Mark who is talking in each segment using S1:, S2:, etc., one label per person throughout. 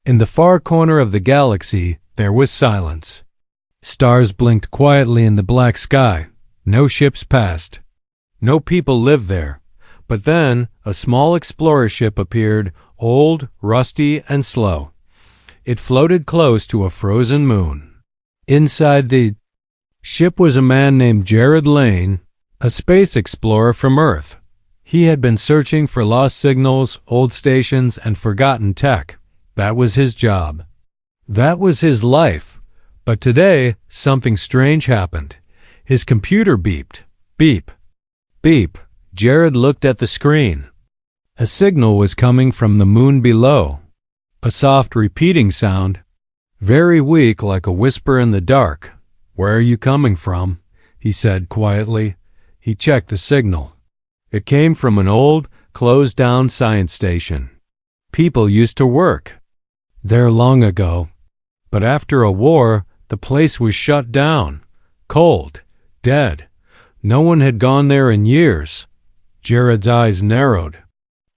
S1: In the far corner of the galaxy, there was silence. Stars blinked quietly in the black sky. No ships passed. No people lived there. But then, a small explorer ship appeared, old, rusty, and slow. It floated close to a frozen moon. Inside the ship was a man named Jared Lane, a space explorer from Earth. He had been searching for lost signals, old stations, and forgotten tech. That was his job. That was his life. But today, something strange happened. His computer beeped. Beep. Beep. Jared looked at the screen. A signal was coming from the moon below. A soft repeating sound, very weak like a whisper in the dark. "Where are you coming from?" he said quietly. He checked the signal. It came from an old, closed-down science station. People used to work there long ago. But after a war, the place was shut down. Cold. Dead. No one had gone there in years. Jared's eyes narrowed.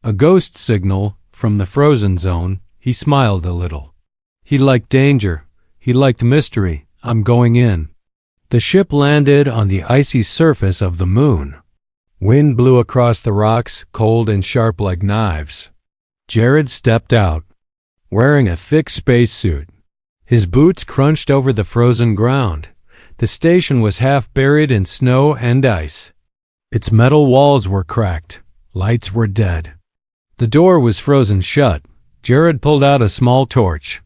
S1: A ghost signal from the frozen zone. He smiled a little. He liked danger. He liked mystery. "I'm going in." The ship landed on the icy surface of the moon. Wind blew across the rocks, cold and sharp like knives. Jared stepped out, wearing a thick spacesuit. His boots crunched over the frozen ground. The station was half buried in snow and ice. Its metal walls were cracked. Lights were dead. The door was frozen shut. Jared pulled out a small torch.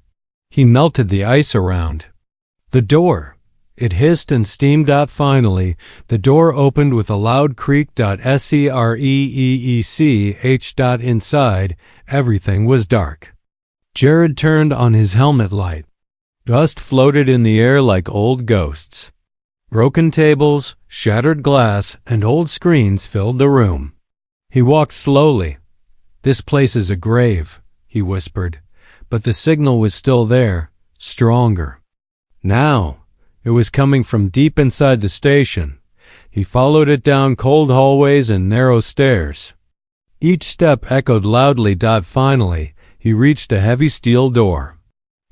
S1: He melted the ice around the door. It hissed and steamed out. Finally, the door opened with a loud creak. Screech. Inside, everything was dark. Jared turned on his helmet light. Dust floated in the air like old ghosts. Broken tables, shattered glass, and old screens filled the room. He walked slowly. "This place is a grave," he whispered, but the signal was still there, stronger. Now, it was coming from deep inside the station. He followed it down cold hallways and narrow stairs. Each step echoed loudly. Finally, he reached a heavy steel door.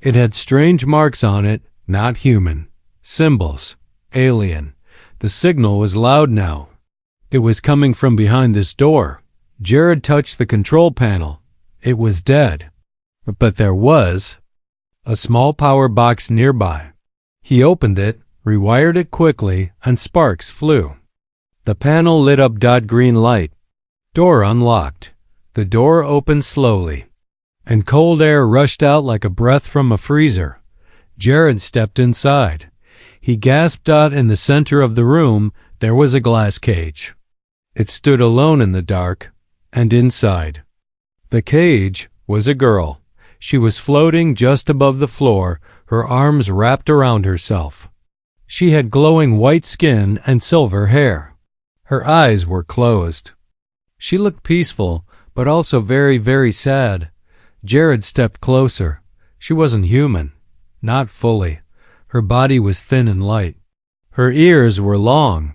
S1: It had strange marks on it, not human. Symbols. Alien. The signal was loud now. It was coming from behind this door. Jared touched the control panel. It was dead. But there was a small power box nearby. He opened it, rewired it quickly, and sparks flew. The panel lit up. Green light. Door unlocked. The door opened slowly, and cold air rushed out like a breath from a freezer. Jared stepped inside. He gasped. In the center of the room, there was a glass cage. It stood alone in the dark, and inside the cage was a girl. She was floating just above the floor, her arms wrapped around herself. She had glowing white skin and silver hair. Her eyes were closed. She looked peaceful, but also very, very sad. Jared stepped closer. She wasn't human. Not fully. Her body was thin and light. Her ears were long.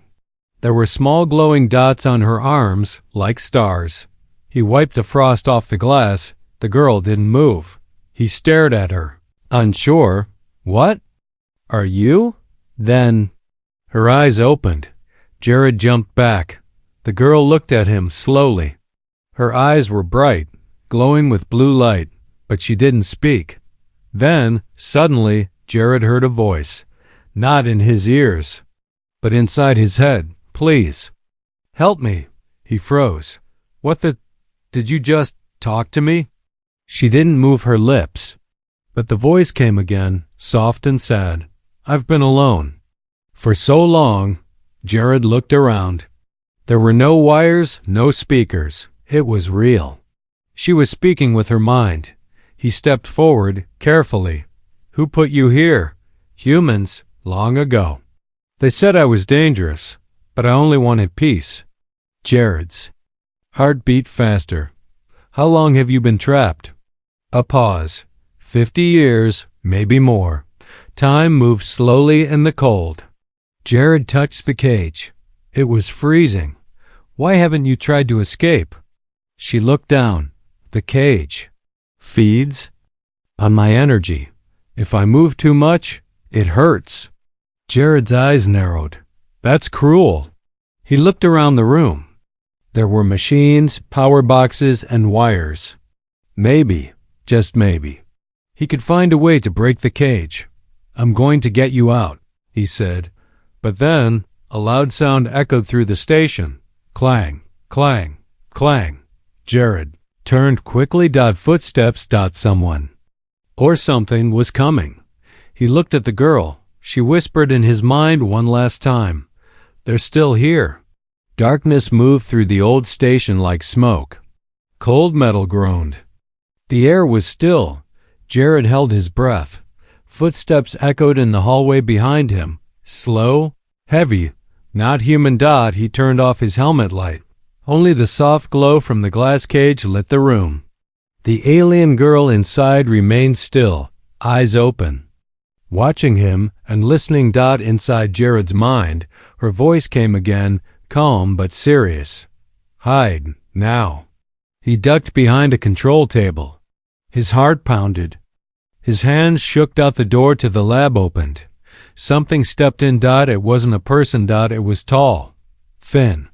S1: There were small glowing dots on her arms, like stars. He wiped the frost off the glass. The girl didn't move. He stared at her, unsure. "What? Are you?" Then her eyes opened. Jared jumped back. The girl looked at him slowly. Her eyes were bright, glowing with blue light, but she didn't speak. Then, suddenly, Jared heard a voice, not in his ears, but inside his head. "Please, help me." He froze. "What the? Did you just talk to me?" She didn't move her lips, but the voice came again, soft and sad. "I've been alone for so long." Jared looked around. There were no wires, no speakers. It was real. She was speaking with her mind. He stepped forward, carefully. "Who put you here?" "Humans, long ago. They said I was dangerous, but I only wanted peace." Jared's heart beat faster. "How long have you been trapped?" A pause. 50 years, maybe more. Time moved slowly in the cold. Jared touched the cage. It was freezing. "Why haven't you tried to escape?" She looked down. "The cage feeds On my energy. If I move too much, it hurts. Jared's eyes narrowed. That's cruel. He looked around the room. There were machines, power boxes, and wires. Maybe, just maybe, he could find a way to break the cage. I'm going to get you out, he said. But then, a loud sound echoed through the station. Clang, clang, clang. Jared turned quickly. Footsteps. Someone or something was coming. He looked at the girl. She whispered in his mind one last time. They're still here. Darkness moved through the old station like smoke. Cold metal groaned. The air was still. Jared held his breath. Footsteps echoed in the hallway behind him. Slow, heavy, not human. He turned off his helmet light. Only the soft glow from the glass cage lit the room. The alien girl inside remained still, eyes open. Watching him and listening. Inside Jared's mind, her voice came again, calm but serious. Hide, now. He ducked behind a control table. His heart pounded. His hands shook. The door to the lab opened. Something stepped in. It wasn't a person. It was tall, thin,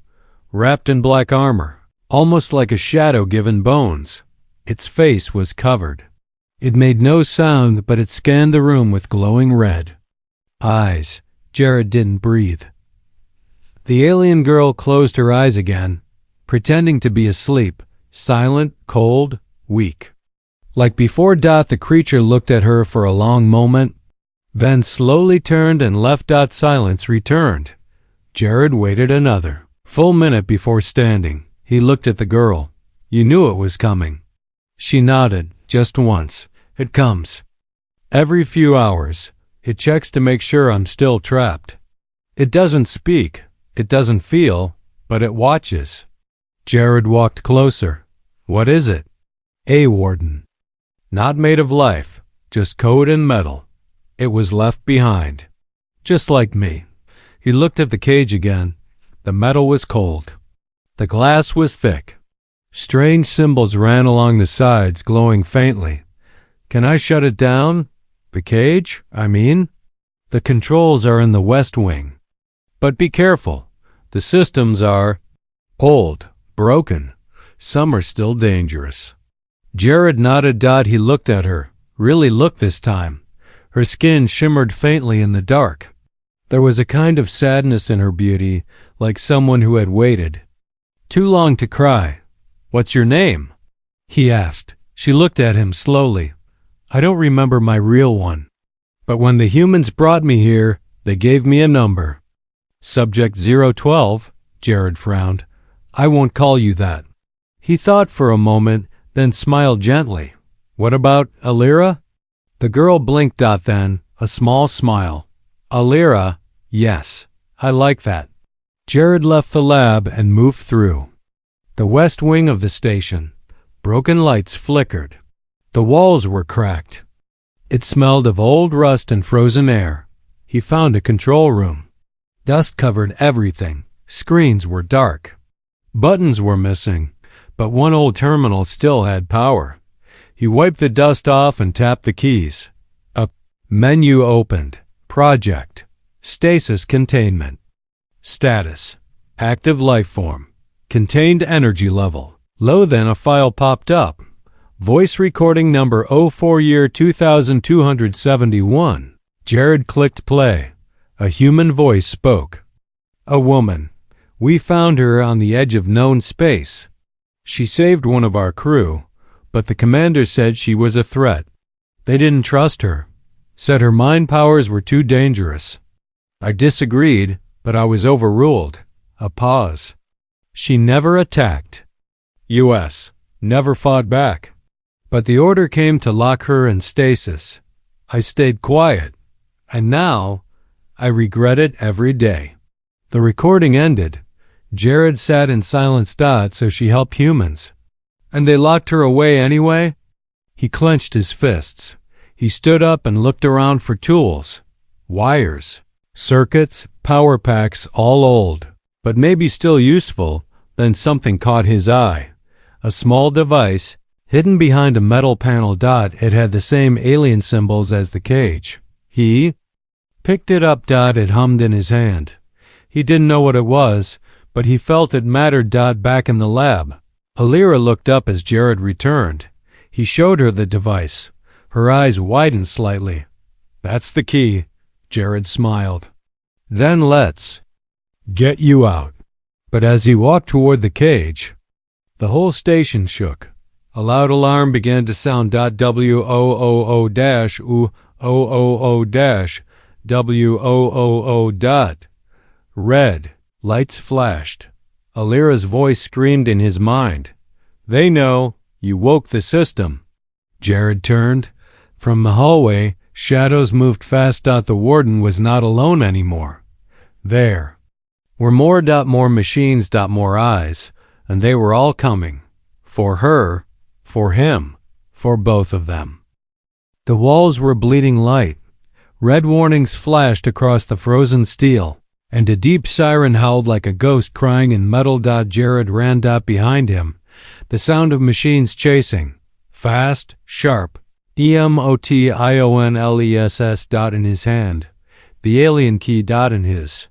S1: wrapped in black armor, almost like a shadow given bones. Its face was covered. It made no sound, but it scanned the room with glowing red eyes. Jared didn't breathe. The alien girl closed her eyes again, pretending to be asleep, silent, cold, weak. Like before. The creature looked at her for a long moment, then slowly turned and left. Silence returned. Jared waited another full minute before standing. He looked at the girl. You knew it was coming. She nodded, just once. It comes. Every few hours. It checks to make sure I'm still trapped. It doesn't speak. It doesn't feel, but it watches. Jared walked closer. What is it? A warden. Not made of life, just code and metal. It was left behind. Just like me. He looked at the cage again. The metal was cold. The glass was thick. Strange symbols ran along the sides, glowing faintly. Can I shut it down? The cage, I mean? The controls are in the west wing. But be careful. The systems are old, broken. Some are still dangerous. Jared nodded. He looked at her. Really looked this time. Her skin shimmered faintly in the dark. There was a kind of sadness in her beauty, like someone who had waited too long to cry. What's your name? He asked. She looked at him slowly. I don't remember my real one. But when the humans brought me here, they gave me a number. Subject 012, Jared frowned. I won't call you that. He thought for a moment, then smiled gently. What about Alira? The girl blinked. Then, a small smile. Alira, yes, I like that. Jared left the lab and moved through the west wing of the station. Broken lights flickered. The walls were cracked. It smelled of old rust and frozen air. He found a control room. Dust covered everything. Screens were dark. Buttons were missing, but one old terminal still had power. He wiped the dust off and tapped the keys. A menu opened. Project. Stasis containment. Status. Active life form. Contained energy level. Low. Then a file popped up. Voice recording number 04 year 2271. Jared clicked play. A human voice spoke. A woman. We found her on the edge of known space. She saved one of our crew, but the commander said she was a threat. They didn't trust her. Said her mind powers were too dangerous. I disagreed, but I was overruled. A pause. She never attacked. U.S. Never fought back. But the order came to lock her in stasis. I stayed quiet. And now, I regret it every day. The recording ended. Jared sat in silence. So she helped humans. And they locked her away anyway? He clenched his fists. He stood up and looked around for tools. Wires. Circuits, power packs, all old, but maybe still useful. Then something caught his eye. A small device, Hidden behind a metal panel, it had the same alien symbols as the cage. He picked it up. It hummed in his hand. He didn't know what it was, but he felt it mattered. Back in the lab, Alira looked up as Jared returned. He showed her the device. Her eyes widened slightly. "That's the key," Jared smiled. "Then let's get you out." But as he walked toward the cage, the whole station shook. A loud alarm began to sound. WOOO-WOOO-WOOO. Red lights flashed. Alira's voice screamed in his mind. "They know. You woke the system." Jared turned. From the hallway, shadows moved fast. The warden was not alone anymore. There were more machines. More eyes, and they were all coming. For her, for him, for both of them. The walls were bleeding light. Red warnings flashed across the frozen steel, and a deep siren howled like a ghost crying in metal. Jared ran behind him, the sound of machines chasing. Fast, sharp, emotionless. In his hand, the alien key. In his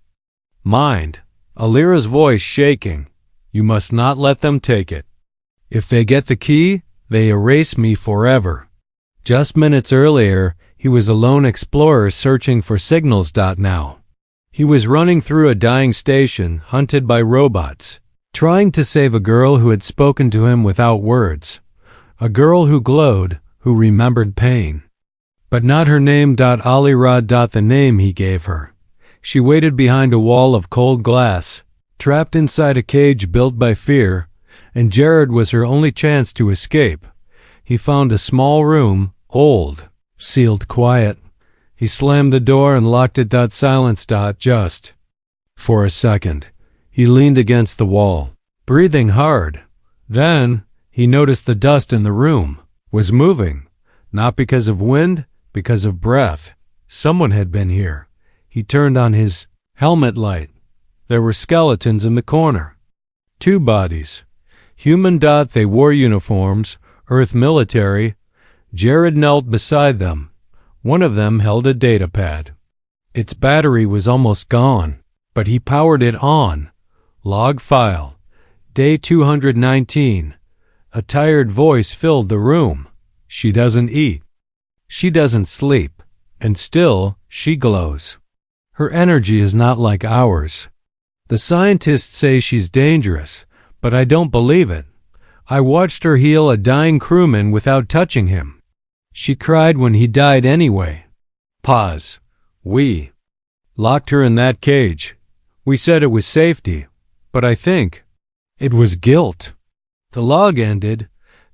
S1: mind, Alira's voice shaking. "You must not let them take it. If they get the key, they erase me forever." Just minutes earlier, he was a lone explorer searching for signals. Now, he was running through a dying station, hunted by robots, trying to save a girl who had spoken to him without words. A girl who glowed, who remembered pain. But not her name. Alira. The name he gave her. She waited behind a wall of cold glass, trapped inside a cage built by fear, and Jared was her only chance to escape. He found a small room, old, sealed, quiet. He slammed the door and locked it. Silence. Just for a second, he leaned against the wall, breathing hard. Then he noticed the dust in the room was moving, not because of wind, because of breath. Someone had been here. He turned on his helmet light. There were skeletons in the corner. 2 bodies. Human. They wore uniforms, Earth military. Jared knelt beside them. One of them held a datapad. Its battery was almost gone, but he powered it on. Log file. Day 219. A tired voice filled the room. "She doesn't eat. She doesn't sleep. And still, she glows. Her energy is not like ours. The scientists say she's dangerous, but I don't believe it. I watched her heal a dying crewman without touching him. She cried when he died anyway." Pause. "We locked her in that cage. We said it was safety, but I think it was guilt." The log ended.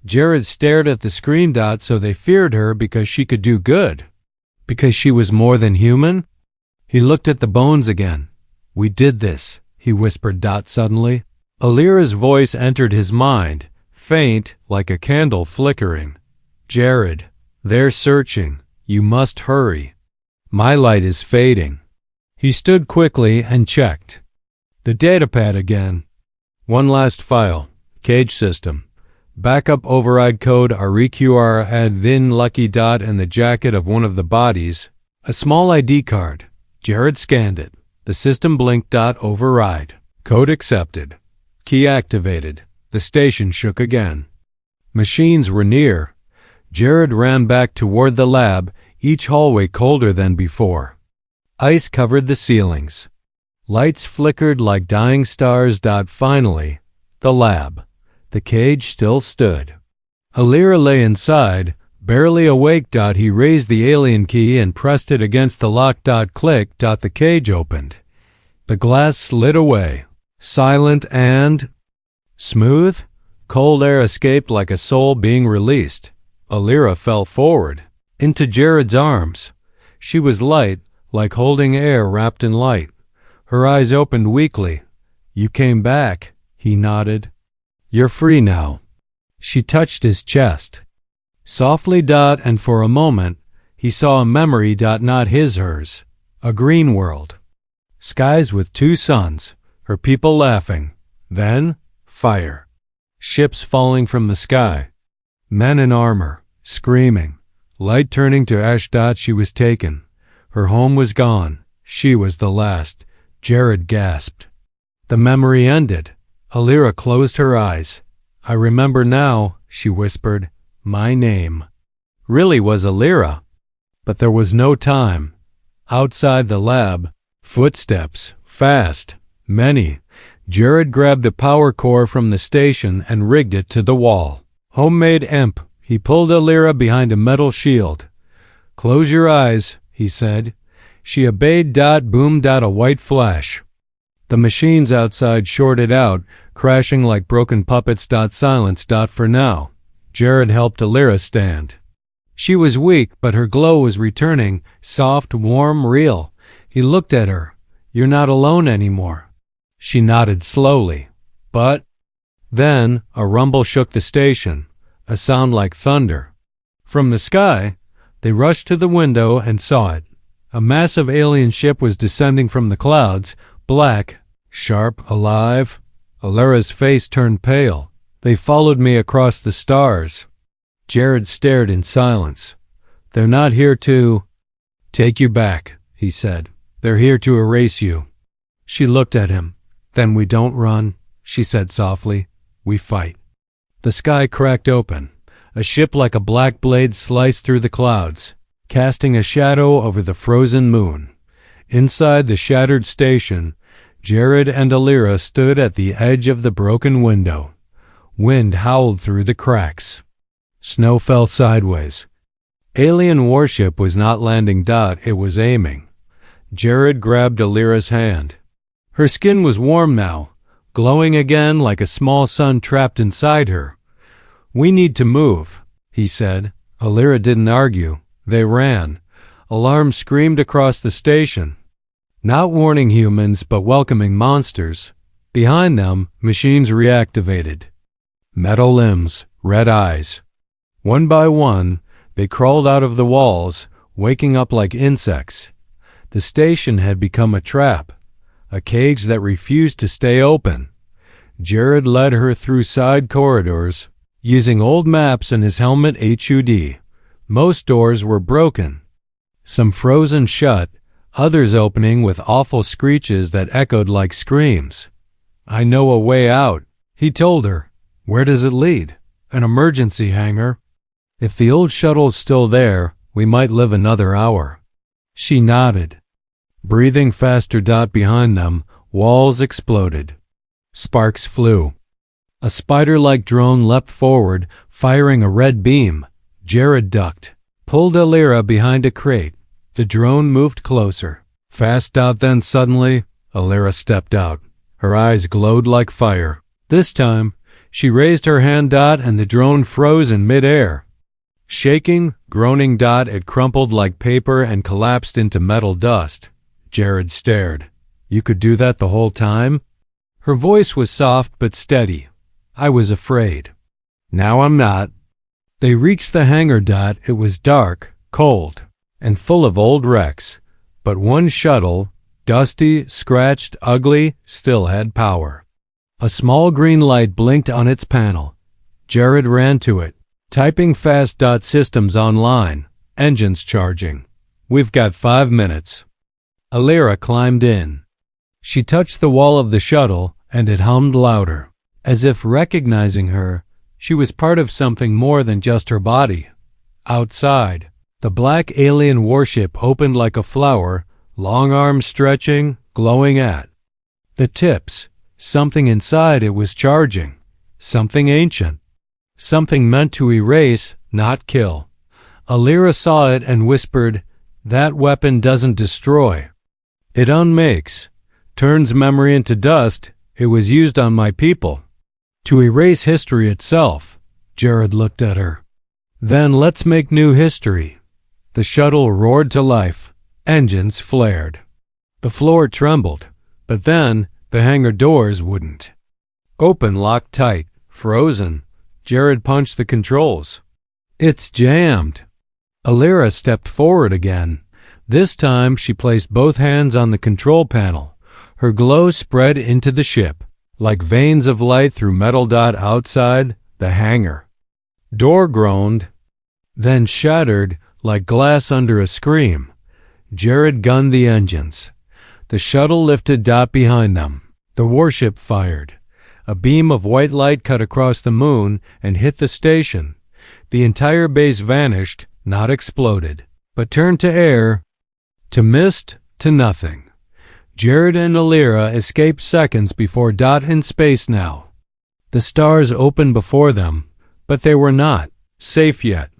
S1: Jared stared at the screen. So they feared her because she could do good. Because she was more than human? He looked at the bones again. "We did this," he whispered. Suddenly, Alira's voice entered his mind, faint like a candle flickering. "Jared, they're searching. You must hurry. My light is fading." He stood quickly and checked. The datapad again. One last file. Cage system. Backup override code REQR had Vin Lucky. And the jacket of one of the bodies. A small ID card. Jared scanned it. The system blinked. Override. Code accepted. Key activated. The station shook again. Machines were near. Jared ran back toward the lab, each hallway colder than before. Ice covered the ceilings. Lights flickered like dying stars. Finally, the lab. The cage still stood. Alira lay inside, barely awake. He raised the alien key and pressed it against the lock. Click. The cage opened. The glass slid away, silent and smooth. Cold air escaped like a soul being released. Alira fell forward, into Jared's arms. She was light, like holding air wrapped in light. Her eyes opened weakly. "You came back," he nodded. "You're free now." She touched his chest. Softly. And for a moment, he saw a memory. Not his, hers. A green world. Skies with 2 suns, her people laughing. Then, fire. Ships falling from the sky. Men in armor, screaming. Light turning to ash. She was taken. Her home was gone. She was the last. Jared gasped. The memory ended. Alira closed her eyes. I remember now, she whispered. My name. Really was Alira. But there was no time. Outside the lab, footsteps, fast, many. Jared grabbed a power core from the station and rigged it to the wall. Homemade imp. He pulled Alira behind a metal shield. Close your eyes, he said. She obeyed. Boom. A white flash. The machines outside shorted out, crashing like broken puppets. Silence. For now. Jared helped Alira stand. She was weak, but her glow was returning, soft, warm, real. He looked at her. You're not alone anymore. She nodded slowly. But then a rumble shook the station, a sound like thunder. From the sky, they rushed to the window and saw it. A massive alien ship was descending from the clouds, black, sharp, alive. Alira's face turned pale. They followed me across the stars. Jared stared in silence. They're not here to take you back, he said. They're here to erase you. She looked at him. Then we don't run, she said softly. We fight. The sky cracked open. A ship like a black blade sliced through the clouds, casting a shadow over the frozen moon. Inside the shattered station, Jared and Alira stood at the edge of the broken window. Wind howled through the cracks. Snow fell sideways. Alien warship was not landing. It was aiming. Jared grabbed Alira's hand. Her skin was warm now, glowing again like a small sun trapped inside her. We need to move, he said. Alira didn't argue. They ran. Alarm screamed across the station. Not warning humans, but welcoming monsters. Behind them, machines reactivated. Metal limbs, red eyes. One by one, they crawled out of the walls, waking up like insects. The station had become a trap, a cage that refused to stay open. Jared led her through side corridors, using old maps and his helmet HUD. Most doors were broken, some frozen shut, others opening with awful screeches that echoed like screams. I know a way out, he told her. Where does it lead? An emergency hangar. If the old shuttle's still there, we might live another hour. She nodded. Breathing faster. Behind them, walls exploded. Sparks flew. A spider-like drone leapt forward, firing a red beam. Jared ducked, pulled Alira behind a crate. The drone moved closer. Fast. Then suddenly, Alira stepped out. Her eyes glowed like fire. This time, she raised her hand. And the drone froze in midair. Shaking, groaning. It crumpled like paper and collapsed into metal dust. Jared stared. You could do that the whole time? Her voice was soft but steady. I was afraid. Now I'm not. They reached the hangar. It was dark, cold, and full of old wrecks. But one shuttle, dusty, scratched, ugly, still had power. A small green light blinked on its panel. Jared ran to it, typing fast. Systems online, engines charging. We've got 5 minutes. Alira climbed in. She touched the wall of the shuttle, and it hummed louder. As if recognizing her, she was part of something more than just her body. Outside, the black alien warship opened like a flower, long arms stretching, glowing at the tips. Something inside it was charging. Something ancient. Something meant to erase, not kill. Alira saw it and whispered, that weapon doesn't destroy. It unmakes, turns memory into dust. It was used on my people. To erase history itself. Jared looked at her. Then let's make new history. The shuttle roared to life. Engines flared. The floor trembled, but then the hangar doors wouldn't. Open, locked tight, frozen. Jared punched the controls. It's jammed. Alira stepped forward again. This time she placed both hands on the control panel. Her glow spread into the ship, like veins of light through metal. Outside, the hangar. Door groaned, then shattered like glass under a scream. Jared gunned the engines. The shuttle lifted behind them. The warship fired. A beam of white light cut across the moon and hit the station. The entire base vanished, not exploded, but turned to air, to mist, to nothing. Jared and Alira escaped seconds before in space now. The stars opened before them, but they were not safe yet.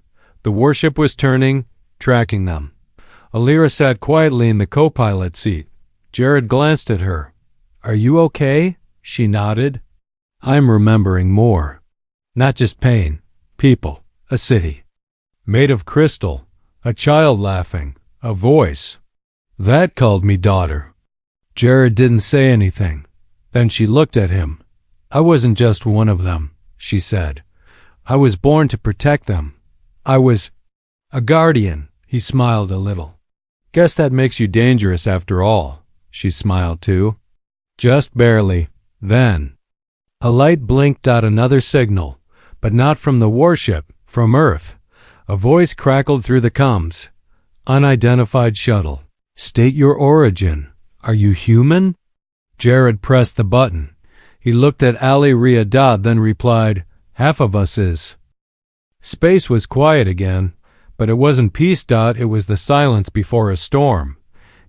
S1: The warship was turning, tracking them. Alira sat quietly in the co-pilot seat. Jared glanced at her. "Are you okay?" She nodded. "I'm remembering more. Not just pain. People. A city. Made of crystal. A child laughing. A voice. That called me daughter." Jared didn't say anything. Then she looked at him. "I wasn't just one of them," she said. "I was born to protect them. I was a guardian." He smiled a little. "Guess that makes you dangerous after all." She smiled too. "Just barely." Then a light blinked out another signal, but not from the warship, from Earth. A voice crackled through the comms. "Unidentified shuttle. State your origin. Are you human?" Jared pressed the button. He looked at Alira, then replied, "Half of us is." Space was quiet again, but it wasn't peace. It was the silence before a storm.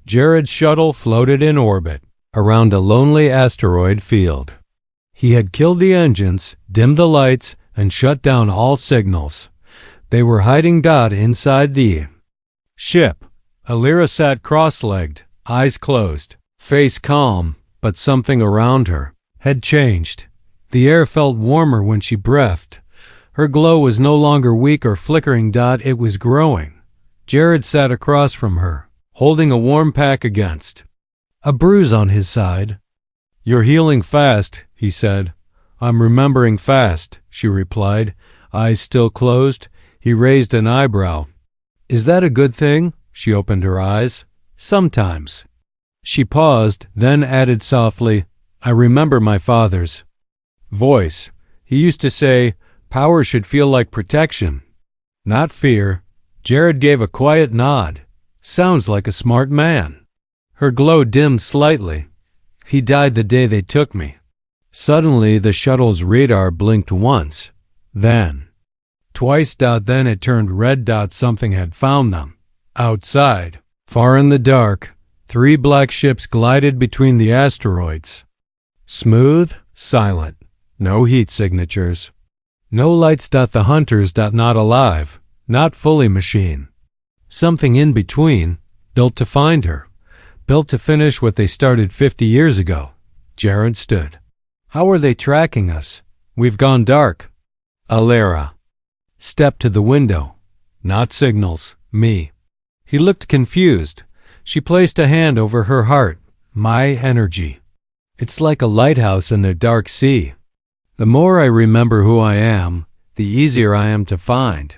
S1: Jared's shuttle floated in orbit around a lonely asteroid field. He had killed the engines, dimmed the lights, and shut down all signals. They were hiding inside the ship. Alira sat cross-legged, eyes closed, face calm, but something around her had changed. The air felt warmer when she breathed. Her glow was no longer weak or flickering. It was growing. Jared sat across from her, holding a warm pack against a bruise on his side. "You're healing fast," he said. "I'm remembering fast," she replied, eyes still closed. He raised an eyebrow. "Is that a good thing?" She opened her eyes. "Sometimes." She paused, then added softly, "I remember my father's voice. He used to say, power should feel like protection, not fear." Jared gave a quiet nod. "Sounds like a smart man." Her glow dimmed slightly. "He died the day they took me." Suddenly, the shuttle's radar blinked once, then twice. Then it turned red. Something had found them. Outside, far in the dark, 3 black ships glided between the asteroids. Smooth, silent, no heat signatures. No lights. The hunters. Not alive, not fully machine. Something in between, built to find her, built to finish what they started 50 years ago. Jared stood. "How are they tracking us? We've gone dark." Alira stepped to the window. "Not signals, me." He looked confused. She placed a hand over her heart. "My energy. It's like a lighthouse in the dark sea. The more I remember who I am, the easier I am to find."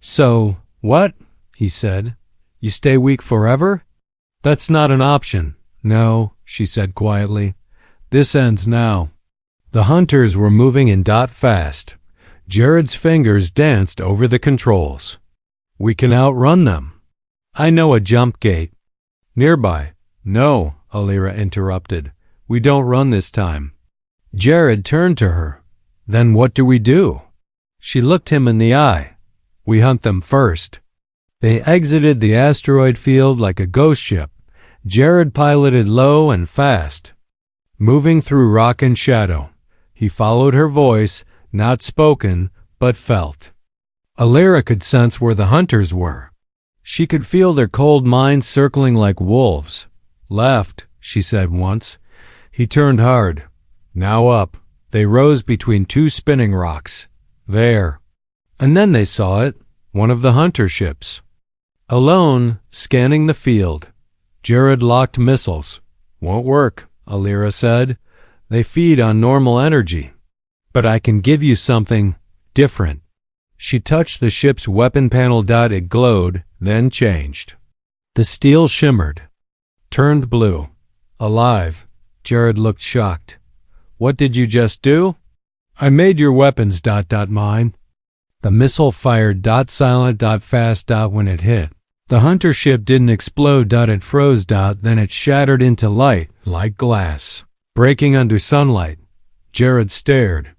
S1: "So, what?" he said. "You stay weak forever?" "That's not an option." "No," she said quietly. "This ends now." The hunters were moving in fast. Jared's fingers danced over the controls. "We can outrun them. I know a jump gate nearby." "No," Alira interrupted. "We don't run this time." Jared turned to her. "Then what do we do?" She looked him in the eye. "We hunt them first." They exited the asteroid field like a ghost ship. Jared piloted low and fast, moving through rock and shadow. He followed her voice, not spoken, but felt. Alira could sense where the hunters were. She could feel their cold minds circling like wolves. "Left," she said once. He turned hard. "Now up." They rose between 2 spinning rocks. "There." And then they saw it, one of the hunter ships. Alone, scanning the field. Jared locked missiles. "Won't work," Alira said. "They feed on normal energy. But I can give you something different." She touched the ship's weapon panel. It glowed, then changed. The steel shimmered, turned blue. "Alive." Jared looked shocked. "What did you just do?" "I made your weapons. Mine." The missile fired .silent .fast when it hit. The hunter ship didn't explode it froze then it shattered into light like glass, breaking under sunlight. Jared stared.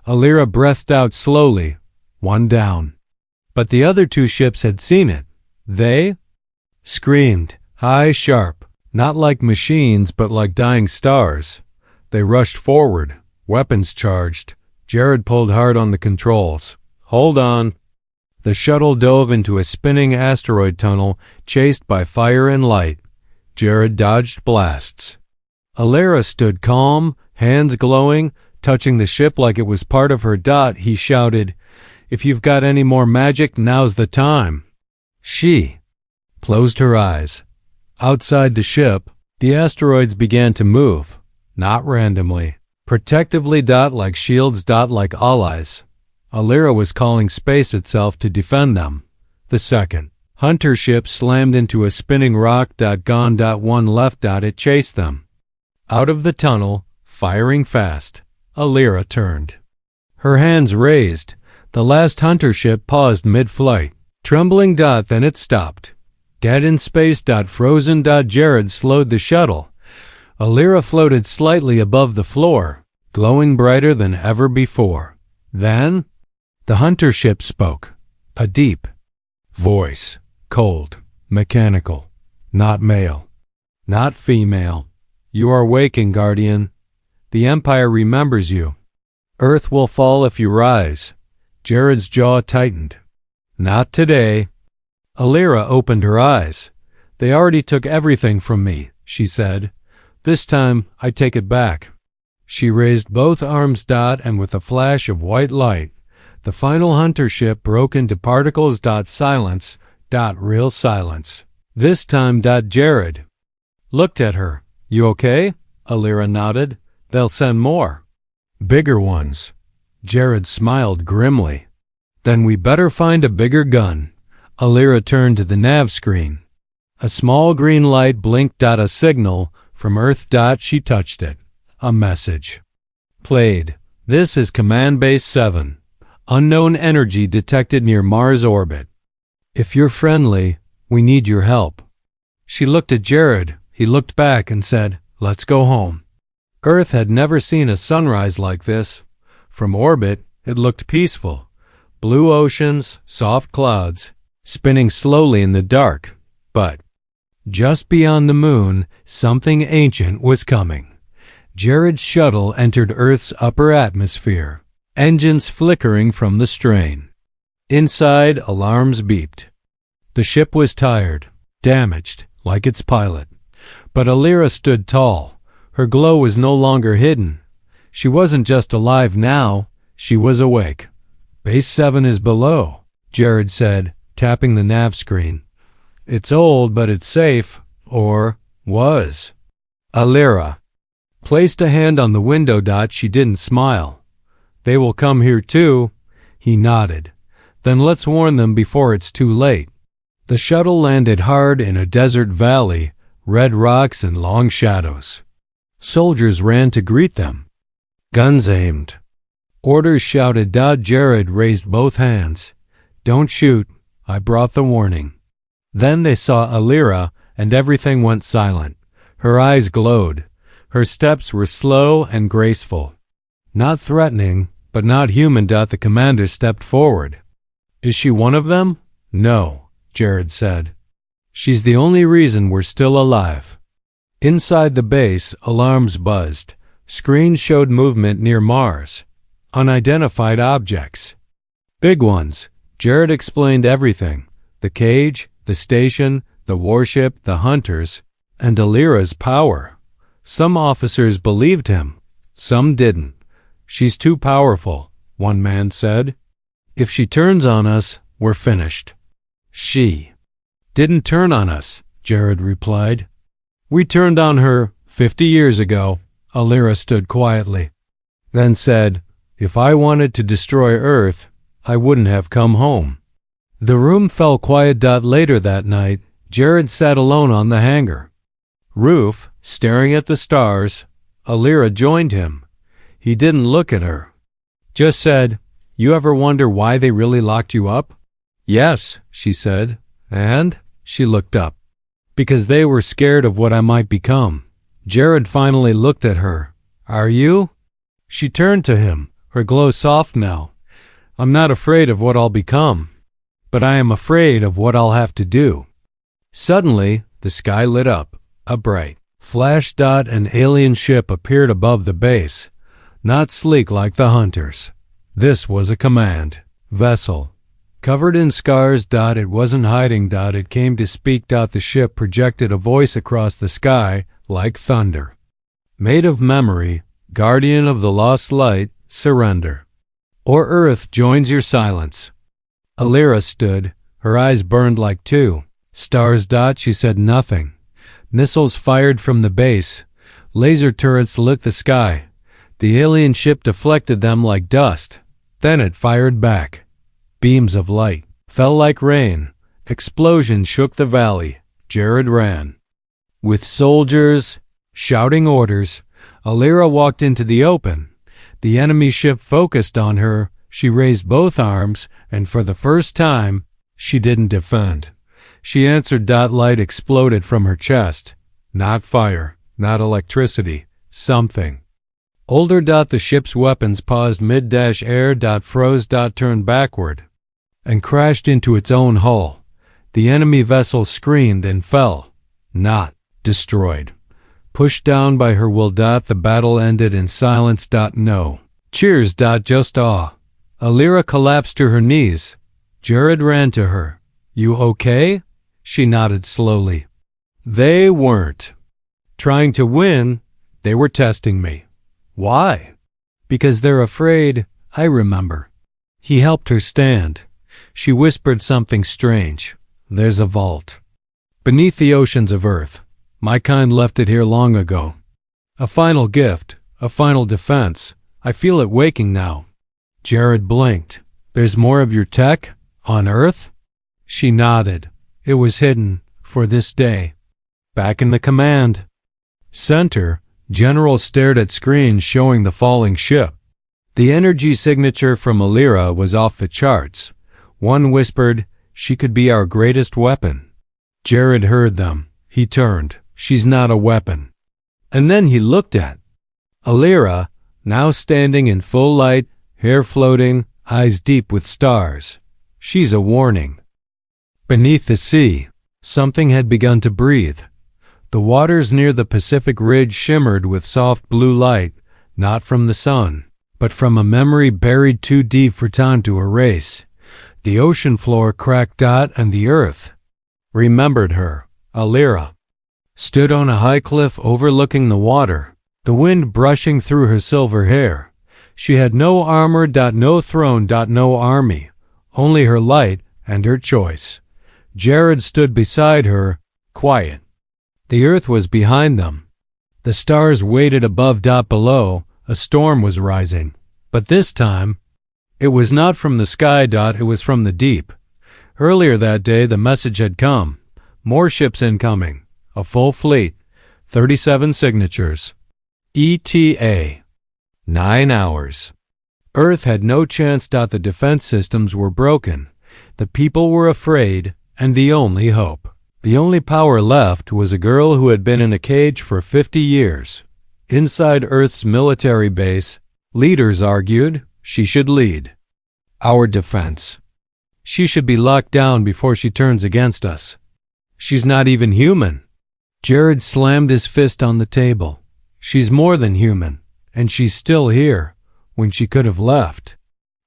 S1: Alira breathed out slowly. One down. But the other two ships had seen it. They screamed, high, sharp, not like machines but like dying stars. They rushed forward, weapons charged. Jared pulled hard on the controls. Hold on. The shuttle dove into a spinning asteroid tunnel, chased by fire and light. Jared dodged blasts. Alira stood calm, hands glowing, touching the ship like it was part of her. He shouted, "If you've got any more magic, now's the time." She closed her eyes. Outside the ship, the asteroids began to move, not randomly, protectively. Like shields. Like allies. Alira was calling space itself to defend them. The second hunter ship slammed into a spinning rock. Gone. One left. It chased them. Out of the tunnel, firing fast. Alira turned. Her hands raised. The last hunter ship paused mid-flight, trembling. Then it stopped. Dead in space. Frozen. Jared slowed the shuttle. Alira floated slightly above the floor, glowing brighter than ever before. Then the hunter ship spoke. A deep voice, cold, mechanical, not male, not female. "You are waking, Guardian. The Empire remembers you. Earth will fall if you rise." Jared's jaw tightened. "Not today." Alira opened her eyes. "They already took everything from me," she said. "This time, I take it back." She raised both arms. And with a flash of white light, the final hunter ship broke into particles. Silence. Real silence. This time. Jared looked at her. "You okay?" Alira nodded. "They'll send more. Bigger ones." Jared smiled grimly. "Then we better find a bigger gun." Alira turned to the nav screen. A small green light blinked. A signal from Earth. She touched it. A message played. "This is Command Base 7. Unknown energy detected near Mars orbit. If you're friendly, we need your help." She looked at Jared. He looked back and said, "Let's go home." Earth had never seen a sunrise like this. From orbit, it looked peaceful. Blue oceans, soft clouds, spinning slowly in the dark. But just beyond the moon, something ancient was coming. Jared's shuttle entered Earth's upper atmosphere, engines flickering from the strain. Inside, alarms beeped. The ship was tired, damaged, like its pilot. But Alira stood tall. Her glow was no longer hidden. She wasn't just alive now, she was awake. "Base 7 is below," Jared said, tapping the nav screen. "It's old, but it's safe. Or was." Alira placed a hand on the window. She didn't smile. "They will come here too." He nodded. "Then let's warn them before it's too late." The shuttle landed hard in a desert valley, red rocks and long shadows. Soldiers ran to greet them. Guns aimed. Orders shouted. Jared raised both hands. "Don't shoot. I brought the warning." Then they saw Alira, and everything went silent. Her eyes glowed. Her steps were slow and graceful. Not threatening, but not human. The commander stepped forward. "Is she one of them?" "No," Jared said. "She's the only reason we're still alive." Inside the base, alarms buzzed. Screens showed movement near Mars. Unidentified objects. Big ones. Jared explained everything. The cage, the station, the warship, the hunters, and Alira's power. Some officers believed him. Some didn't. "She's too powerful," one man said. "If she turns on us, we're finished." "She didn't turn on us," Jared replied. "We turned on her 50 years ago." Alira stood quietly, then said, "If I wanted to destroy Earth, I wouldn't have come home." The room fell quiet. Later that night, Jared sat alone on the hangar roof, staring at the stars. Alira joined him. He didn't look at her, just said, You ever wonder why they really locked you up? Yes, she said. And? She looked up. Because they were scared of what I might become. Jared finally looked at her. Are you? She turned to him, her glow soft now. I'm not afraid of what I'll become, but I am afraid of what I'll have to do. Suddenly, the sky lit up. A bright flash dot, an alien ship appeared above the base, not sleek like the hunters. This was a command vessel. Covered in scars. It wasn't hiding. It came to speak. The ship projected a voice across the sky like thunder. Made of memory, guardian of the lost light, surrender. Or Earth joins your silence. Alira stood, her eyes burned like two stars. She said nothing. Missiles fired from the base. Laser turrets lit the sky. The alien ship deflected them like dust. Then it fired back. Beams of light fell like rain. Explosions shook the valley. Jared ran. With soldiers shouting orders, Alira walked into the open. The enemy ship focused on her. She raised both arms, and for the first time, she didn't defend. She answered. Light exploded from her chest. Not fire, not electricity, something. Older. The ship's weapons paused mid-air. Froze. Turned backward and crashed into its own hull. The enemy vessel screamed and fell. Not destroyed. Pushed down by her will. The battle ended in silence. No cheers. Just awe. Alira collapsed to her knees. Jared ran to her. You okay? She nodded slowly. They weren't trying to win. They were testing me. Why? Because they're afraid. I remember. He helped her stand. She whispered something strange. There's a vault beneath the oceans of Earth. My kind left it here long ago. A final gift, a final defense. I feel it waking now. Jared blinked. There's more of your tech? On Earth? She nodded. It was hidden, for this day. Back in the command center, General stared at screens showing the falling ship. The energy signature from Alira was off the charts. One whispered, she could be our greatest weapon. Jared heard them. He turned. She's not a weapon. And then he looked at Alira, now standing in full light, hair floating, eyes deep with stars. She's a warning. Beneath the sea, something had begun to breathe. The waters near the Pacific Ridge shimmered with soft blue light, not from the sun, but from a memory buried too deep for time to erase. The ocean floor cracked. And the earth remembered her. Alira stood on a high cliff overlooking the water, the wind brushing through her silver hair. She had no armor. No throne. No army. Only her light and her choice. Jared stood beside her, quiet. The earth was behind them. The stars waited above. Below, a storm was rising. But this time, it was not from the sky. It was from the deep. Earlier that day, the message had come. More ships incoming. A full fleet. 37 signatures. ETA. 9 hours. Earth had no chance. The defense systems were broken. The people were afraid, and the only hope, the only power left, was a girl who had been in a cage for 50 years. Inside Earth's military base, leaders argued she should lead our defense. She should be locked down before she turns against us. She's not even human. Jared slammed his fist on the table. She's more than human, and she's still here when she could have left.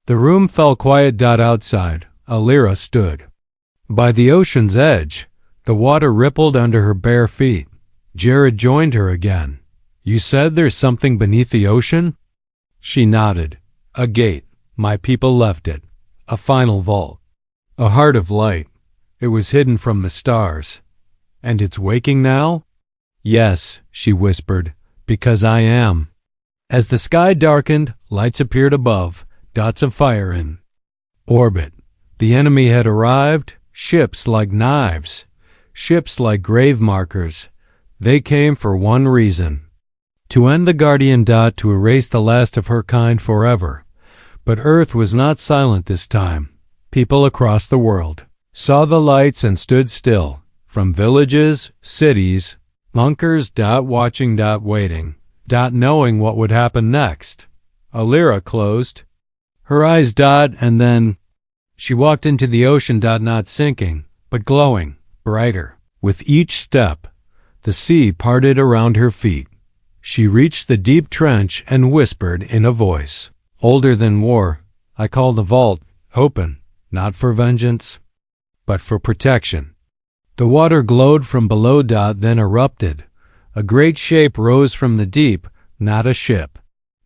S1: The room fell quiet. Outside, Alira stood. By the ocean's edge, the water rippled under her bare feet. Jared joined her again. You said there's something beneath the ocean? She nodded. A gate. My people left it. A final vault. A heart of light. It was hidden from the stars. And it's waking now? Yes, she whispered, because I am. As the sky darkened, lights appeared above, dots of fire in orbit. The enemy had arrived, ships like knives, ships like grave markers. They came for one reason: to end the Guardian. To erase the last of her kind forever. But Earth was not silent this time. People across the world saw the lights and stood still, from villages, cities, bunkers, watching, waiting, knowing what would happen next. Alira closed her eyes, and then she walked into the ocean, not sinking, but glowing, brighter. With each step, the sea parted around her feet. She reached the deep trench and whispered in a voice older than war, "I call the vault open, not for vengeance, but for protection." The water glowed from below, then erupted. A great shape rose from the deep, not a ship,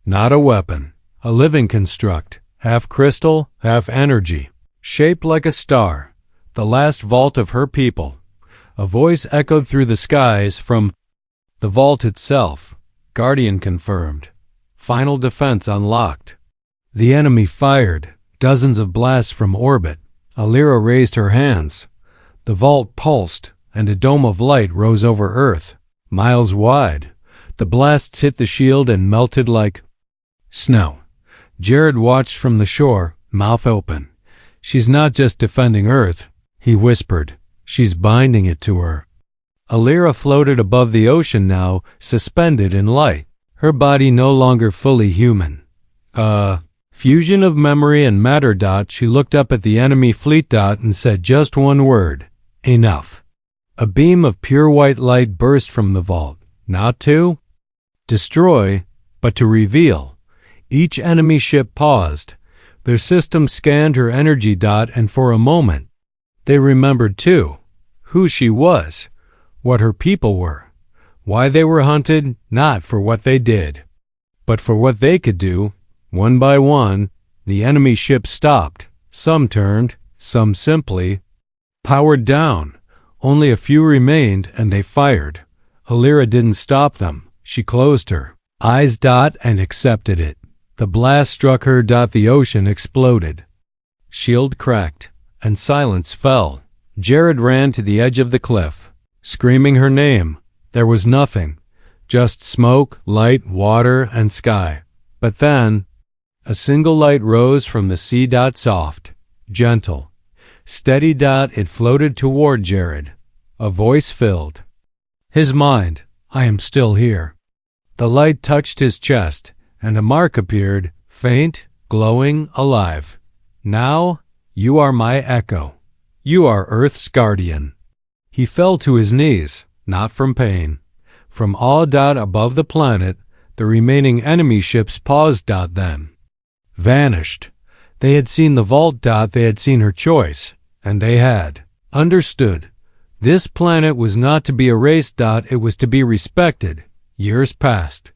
S1: not a weapon, a living construct, half crystal, half energy, shaped like a star, the last vault of her people. A voice echoed through the skies from the vault itself. Guardian confirmed. Final defense unlocked. The enemy fired, dozens of blasts from orbit. Alira raised her hands. The vault pulsed, and a dome of light rose over Earth, miles wide. The blasts hit the shield and melted like snow. Jared watched from the shore, mouth open. "She's not just defending Earth," he whispered. "She's binding it to her." Alira floated above the ocean now, suspended in light, her body no longer fully human. Fusion of memory and matter. She looked up at the enemy fleet. And said just one word: enough. A beam of pure white light burst from the vault, not to destroy, but to reveal. Each enemy ship paused. Their system scanned her energy. And for a moment, they remembered too, who she was, what her people were, why they were hunted, not for what they did, but for what they could do. One by one, the enemy ships stopped. Some turned, some simply powered down. Only a few remained, and they fired. Alira didn't stop them. She closed her eyes. And accepted it. The blast struck her. The ocean exploded. Shield cracked, and silence fell. Jared ran to the edge of the cliff, screaming her name. There was nothing, just smoke, light, water, and sky. But then, a single light rose from the sea. Soft, gentle, steady. It floated toward Jared. A voice filled his mind. "I am still here." The light touched his chest, and a mark appeared, faint, glowing, alive. "Now, you are my echo. You are Earth's guardian." He fell to his knees, not from pain, from awe. Above the planet, the remaining enemy ships paused. Then vanished. They had seen the vault. They had seen her choice, and they had understood. This planet was not to be erased. It was to be respected. Years passed.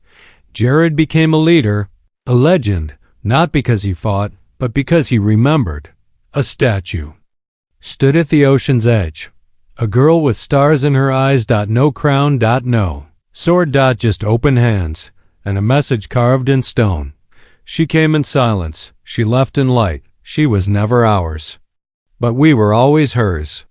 S1: Jared became a leader, a legend, not because he fought, but because he remembered. A statue stood at the ocean's edge. A girl with stars in her eyes. No crown. No sword. Just open hands, and a message carved in stone. She came in silence. She left in light. She was never ours, but we were always hers.